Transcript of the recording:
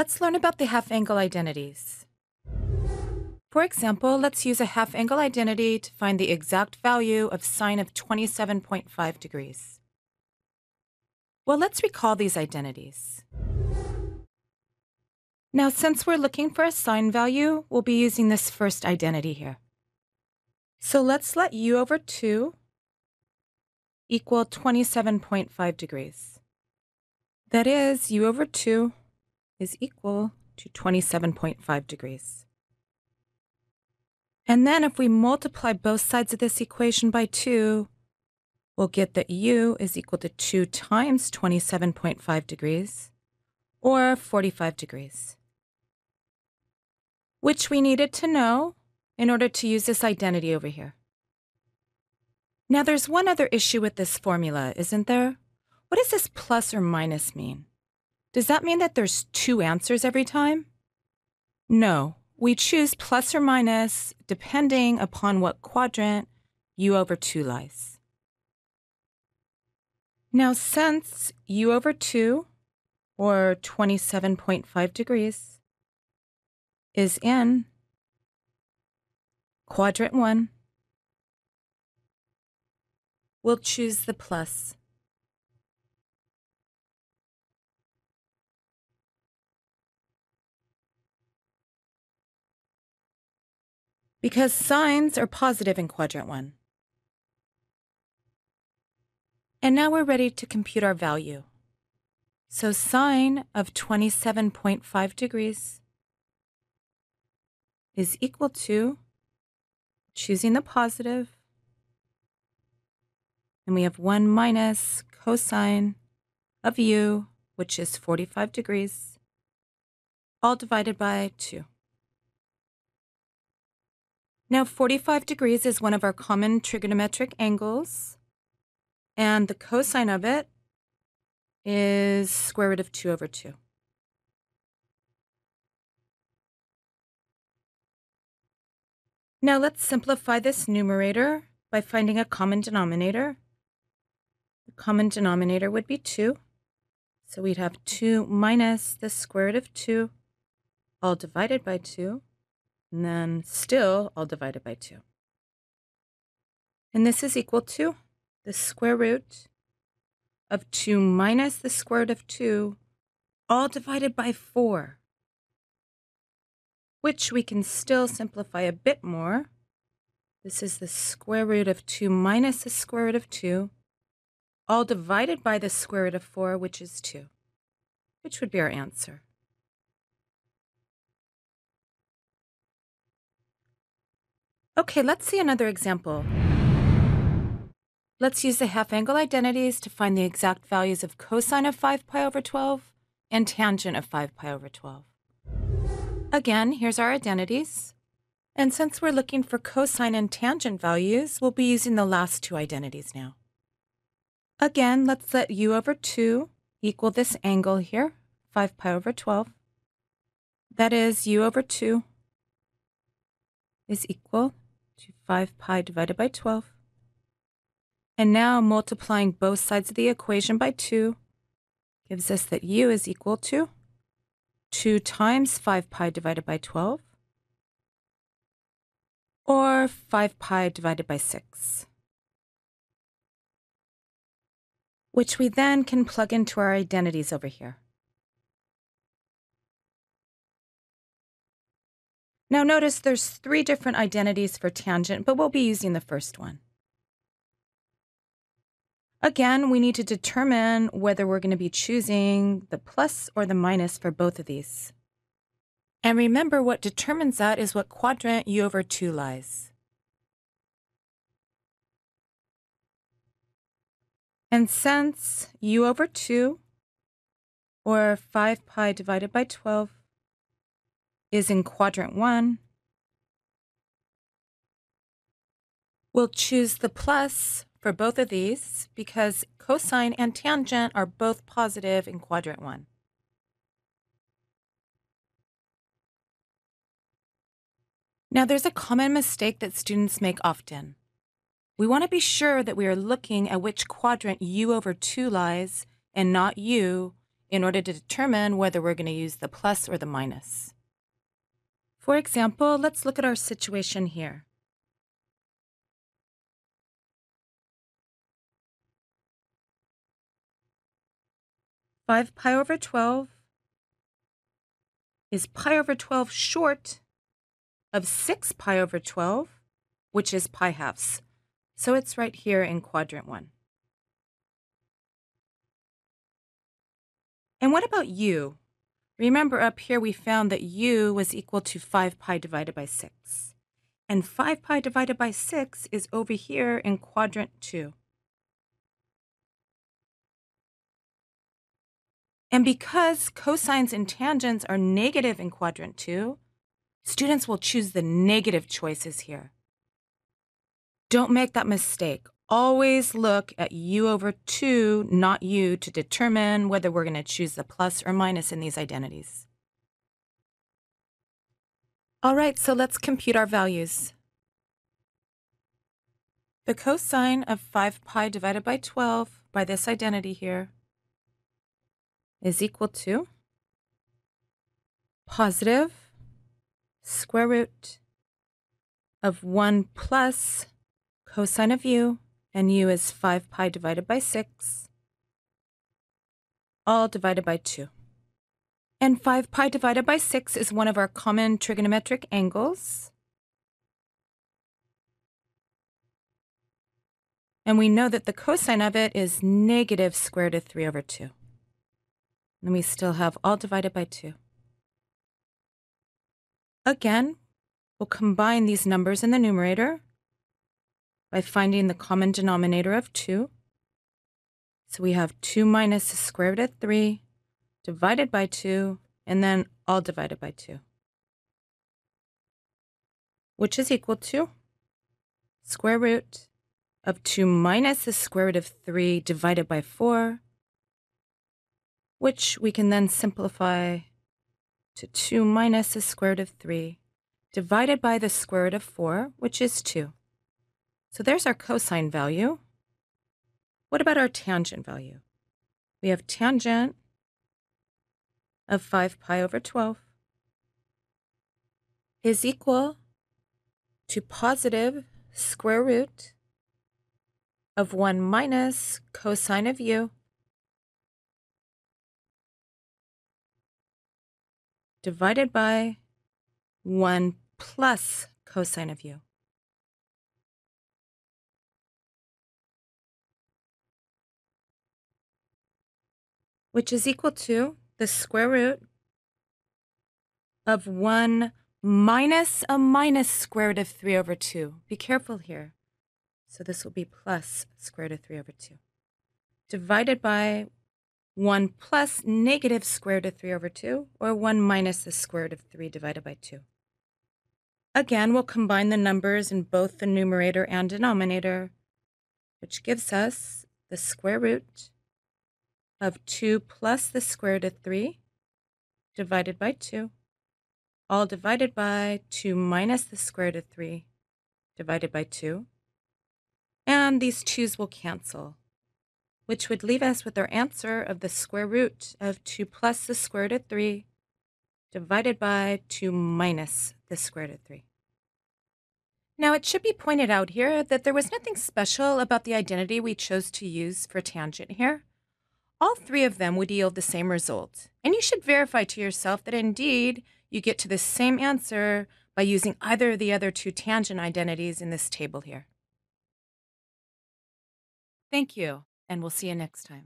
Let's learn about the half-angle identities. For example, let's use a half-angle identity to find the exact value of sine of 27.5 degrees. Well, let's recall these identities. Now, since we're looking for a sine value, we'll be using this first identity here. So let's let u over 2 equal 27.5 degrees. That is, u over 2 is equal to 27.5 degrees. And then if we multiply both sides of this equation by 2, we'll get that u is equal to 2 times 27.5 degrees, or 45 degrees, which we needed to know in order to use this identity over here. Now there's one other issue with this formula, isn't there? What does this plus or minus mean? Does that mean that there's two answers every time? No, we choose plus or minus depending upon what quadrant u over 2 lies. Now since u over 2, or 27.5 degrees, is in quadrant 1, we'll choose the plus. Because sines are positive in quadrant 1. And now we're ready to compute our value. So sine of 27.5 degrees is equal to, choosing the positive, and we have 1 minus cosine of u, which is 45 degrees, all divided by 2. Now 45 degrees is one of our common trigonometric angles, and the cosine of it is square root of 2 over 2. Now let's simplify this numerator by finding a common denominator. The common denominator would be 2. So we'd have 2 minus the square root of 2, all divided by 2, and then still all divided by 2. And this is equal to the square root of 2 minus the square root of 2, all divided by 4, which we can still simplify a bit more. This is the square root of 2 minus the square root of 2, all divided by the square root of 4, which is 2, which would be our answer. Okay, let's see another example. Let's use the half-angle identities to find the exact values of cosine of 5 pi over 12 and tangent of 5 pi over 12. Again, here's our identities. And since we're looking for cosine and tangent values, we'll be using the last two identities now. Again, let's let u over 2 equal this angle here, 5 pi over 12. That is, u over 2 is equal to 5 pi divided by 12. And now multiplying both sides of the equation by 2 gives us that u is equal to 2 times 5 pi divided by 12, or 5 pi divided by 6, which we then can plug into our identities over here. Now notice there's 3 different identities for tangent, but we'll be using the first one. Again, we need to determine whether we're going to be choosing the plus or the minus for both of these. And remember, what determines that is what quadrant u over 2 lies. And since u over 2, or 5 pi divided by 12, is in quadrant 1, we'll choose the plus for both of these because cosine and tangent are both positive in quadrant 1. Now there's a common mistake that students make often. We want to be sure that we are looking at which quadrant u over 2 lies and not u in order to determine whether we're going to use the plus or the minus. For example, let's look at our situation here. Five pi over 12 is pi over 12 short of 6 pi over 12, which is pi halves. So it's right here in quadrant 1. And what about u? Remember up here we found that u was equal to 5 pi divided by 6. And 5 pi divided by 6 is over here in quadrant 2. And because cosines and tangents are negative in quadrant 2, students will choose the negative choices here. Don't make that mistake. Always look at u over 2, not u, to determine whether we're going to choose the plus or minus in these identities. All right, so let's compute our values. The cosine of 5 pi divided by 12 by this identity here is equal to positive square root of 1 plus cosine of u, and u is 5 pi divided by 6, all divided by 2. And 5 pi divided by 6 is one of our common trigonometric angles. And we know that the cosine of it is negative square root of 3 over 2. And we still have all divided by 2. Again, we'll combine these numbers in the numerator by finding the common denominator of 2. So we have 2 minus the square root of 3 divided by 2, and then all divided by 2, which is equal to square root of 2 minus the square root of 3 divided by 4, which we can then simplify to 2 minus the square root of 3 divided by the square root of 4, which is 2. So there's our cosine value. What about our tangent value? We have tangent of 5 pi over 12 is equal to positive square root of 1 minus cosine of u divided by 1 plus cosine of u. Which is equal to the square root of 1 minus a minus square root of 3 over 2. Be careful here. So this will be plus square root of 3 over 2. Divided by 1 plus negative square root of 3 over 2, or 1 minus the square root of 3 divided by 2. Again, we'll combine the numbers in both the numerator and denominator, which gives us the square root of 2 plus the square root of 3 divided by 2, all divided by 2 minus the square root of 3 divided by 2. And these 2's will cancel, which would leave us with our answer of the square root of 2 plus the square root of 3 divided by 2 minus the square root of 3. Now, it should be pointed out here that there was nothing special about the identity we chose to use for tangent here. All three of them would yield the same result, and you should verify to yourself that indeed you get to the same answer by using either of the other two tangent identities in this table here. Thank you, and we'll see you next time.